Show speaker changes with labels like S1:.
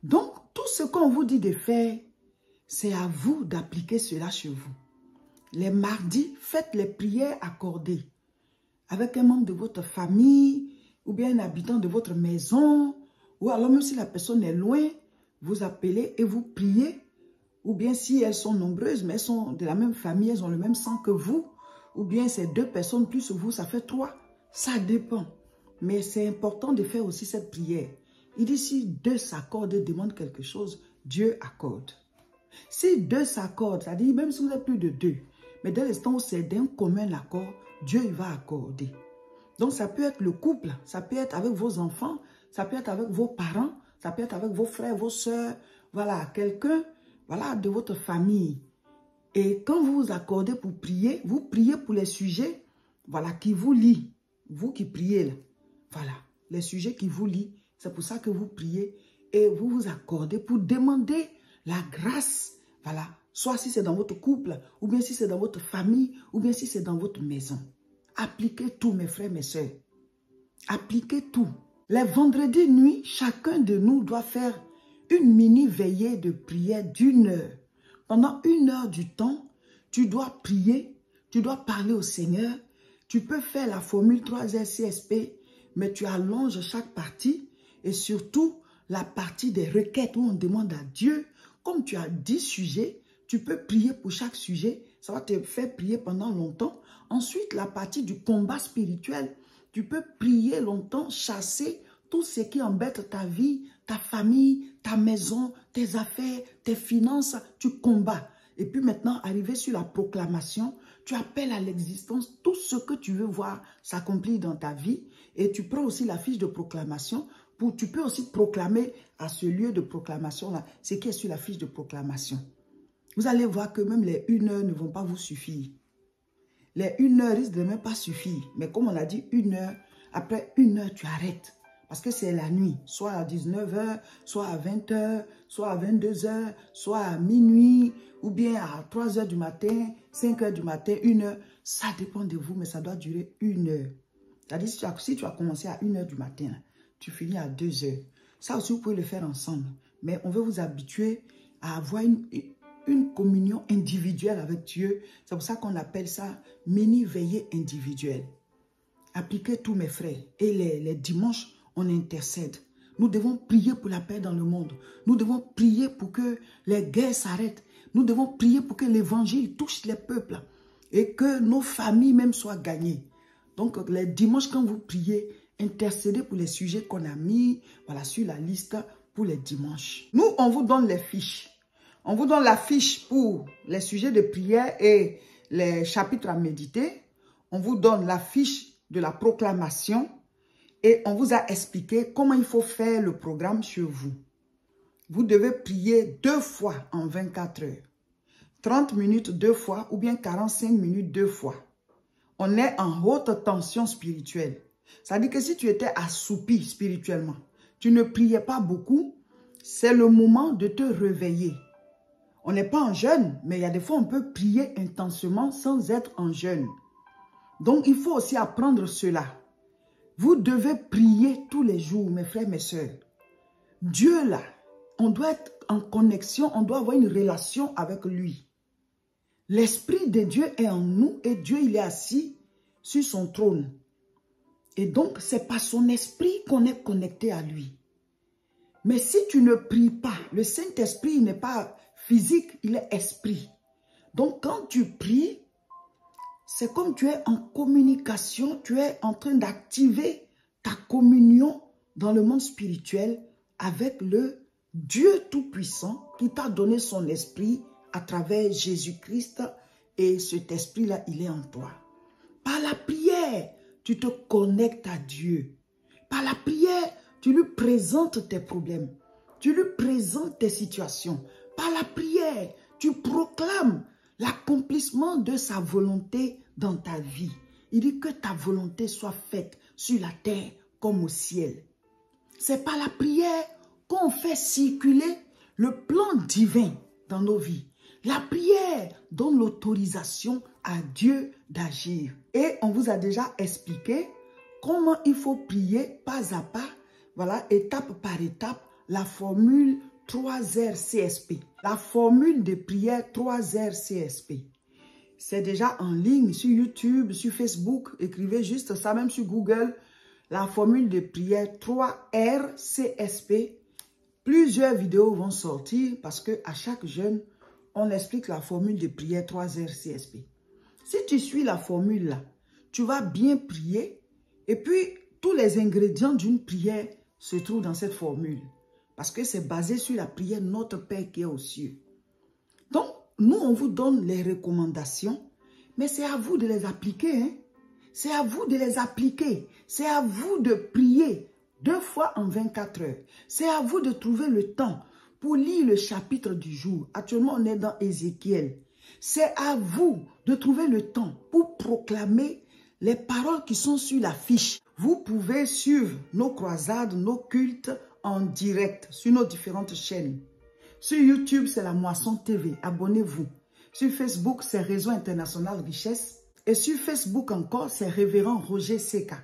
S1: Donc, tout ce qu'on vous dit de faire, c'est à vous d'appliquer cela chez vous. Les mardis, faites les prières accordées avec un membre de votre famille ou bien un habitant de votre maison, ou alors même si la personne est loin, vous appelez et vous priez, ou bien si elles sont nombreuses, mais elles sont de la même famille, elles ont le même sang que vous, ou bien c'est 2 personnes plus vous, ça fait 3. Ça dépend. Mais c'est important de faire aussi cette prière. Il dit si 2 s'accordent et demandent quelque chose, Dieu accorde. Si 2 s'accordent, c'est-à-dire même si vous êtes plus de 2, mais dès l'instant où c'est d'un commun accord, Dieu il va accorder. Donc ça peut être le couple, ça peut être avec vos enfants, ça peut être avec vos parents, ça peut être avec vos frères, vos soeurs, voilà, quelqu'un, voilà, de votre famille. Et quand vous vous accordez pour prier, vous priez pour les sujets, voilà, qui vous lient. Vous qui priez là, voilà, les sujets qui vous lient, c'est pour ça que vous priez et vous vous accordez pour demander la grâce, voilà, soit si c'est dans votre couple, ou bien si c'est dans votre famille, ou bien si c'est dans votre maison. Appliquez tout, mes frères, mes soeurs. Appliquez tout. Les vendredis nuit, chacun de nous doit faire une mini veillée de prière d'1 heure. Pendant 1 heure du temps, tu dois prier, tu dois parler au Seigneur. Tu peux faire la formule 3RCSP, mais tu allonges chaque partie et surtout la partie des requêtes où on demande à Dieu. Comme tu as 10 sujets, tu peux prier pour chaque sujet. Ça va te faire prier pendant longtemps. Ensuite, la partie du combat spirituel. Tu peux prier longtemps, chasser tout ce qui embête ta vie, ta famille, ta maison, tes affaires, tes finances. Tu combats. Et puis maintenant, arrivé sur la proclamation, tu appelles à l'existence tout ce que tu veux voir s'accomplir dans ta vie. Et tu prends aussi la fiche de proclamation. Tu peux aussi proclamer à ce lieu de proclamation-là ce qui est sur la fiche de proclamation. Vous allez voir que même les 1 heure ne vont pas vous suffire. Les 1 heure risquent de même pas suffire. Mais comme on l'a dit, 1 heure, après 1 heure, tu arrêtes. Parce que c'est la nuit, soit à 19 h, soit à 20 h, soit à 22 h, soit à minuit, ou bien à 3 h du matin, 5 h du matin, 1 heure. Ça dépend de vous, mais ça doit durer 1 heure. C'est-à-dire, si tu as commencé à 1 h du matin, tu finis à 2 h. Ça aussi, vous pouvez le faire ensemble. Mais on veut vous habituer à avoir une communion individuelle avec Dieu. C'est pour ça qu'on appelle ça mini-veillée individuelle. Appliquez tous mes frères. Et les dimanches, on intercède. Nous devons prier pour la paix dans le monde. Nous devons prier pour que les guerres s'arrêtent. Nous devons prier pour que l'évangile touche les peuples. Et que nos familles même soient gagnées. Donc les dimanches, quand vous priez, intercédez pour les sujets qu'on a mis, voilà, sur la liste pour les dimanches. Nous, on vous donne les fiches. On vous donne la fiche pour les sujets de prière et les chapitres à méditer. On vous donne la fiche de la proclamation et on vous a expliqué comment il faut faire le programme chez vous. Vous devez prier 2 fois en 24 heures. 30 minutes 2 fois ou bien 45 minutes 2 fois. On est en haute tension spirituelle. Ça veut dire que si tu étais assoupi spirituellement, tu ne priais pas beaucoup, c'est le moment de te réveiller. On n'est pas en jeûne, mais il y a des fois on peut prier intensément sans être en jeûne. Donc il faut aussi apprendre cela. Vous devez prier tous les jours, mes frères, mes sœurs. Dieu là, on doit être en connexion, on doit avoir une relation avec lui. L'Esprit de Dieu est en nous et Dieu il est assis sur son trône. Et donc c'est par son esprit qu'on est connecté à lui. Mais si tu ne pries pas, le Saint-Esprit n'est pas physique, il est esprit. Donc quand tu pries, c'est comme tu es en communication, tu es en train d'activer ta communion dans le monde spirituel avec le Dieu Tout-Puissant qui t'a donné son esprit à travers Jésus-Christ et cet esprit-là, il est en toi. Par la prière, tu te connectes à Dieu. Par la prière, tu lui présentes tes problèmes. Tu lui présentes tes situations. Par la prière, tu proclames l'accomplissement de sa volonté dans ta vie. Il dit que ta volonté soit faite sur la terre comme au ciel. C'est par la prière qu'on fait circuler le plan divin dans nos vies. La prière donne l'autorisation à Dieu d'agir. Et on vous a déjà expliqué comment il faut prier pas à pas, voilà, étape par étape, la formule 3R CSP. La formule de prière 3R CSP. C'est déjà en ligne sur YouTube, sur Facebook. Écrivez juste ça, même sur Google. La formule de prière 3R CSP. Plusieurs vidéos vont sortir parce que à chaque jeûne, on explique la formule de prière 3R CSP. Si tu suis la formule là, tu vas bien prier et puis tous les ingrédients d'une prière se trouvent dans cette formule. Parce que c'est basé sur la prière Notre Père qui est aux cieux. Donc, nous, on vous donne les recommandations, mais c'est à vous de les appliquer. Hein? C'est à vous de les appliquer. C'est à vous de prier 2 fois en 24 heures. C'est à vous de trouver le temps pour lire le chapitre du jour. Actuellement, on est dans Ézéchiel. C'est à vous de trouver le temps pour proclamer les paroles qui sont sur la fiche. Vous pouvez suivre nos croisades, nos cultes en direct sur nos différentes chaînes. Sur YouTube, c'est La Moisson TV. Abonnez-vous. Sur Facebook, c'est Réseau International Richesse. Et sur Facebook encore, c'est Révérend Roger Seka.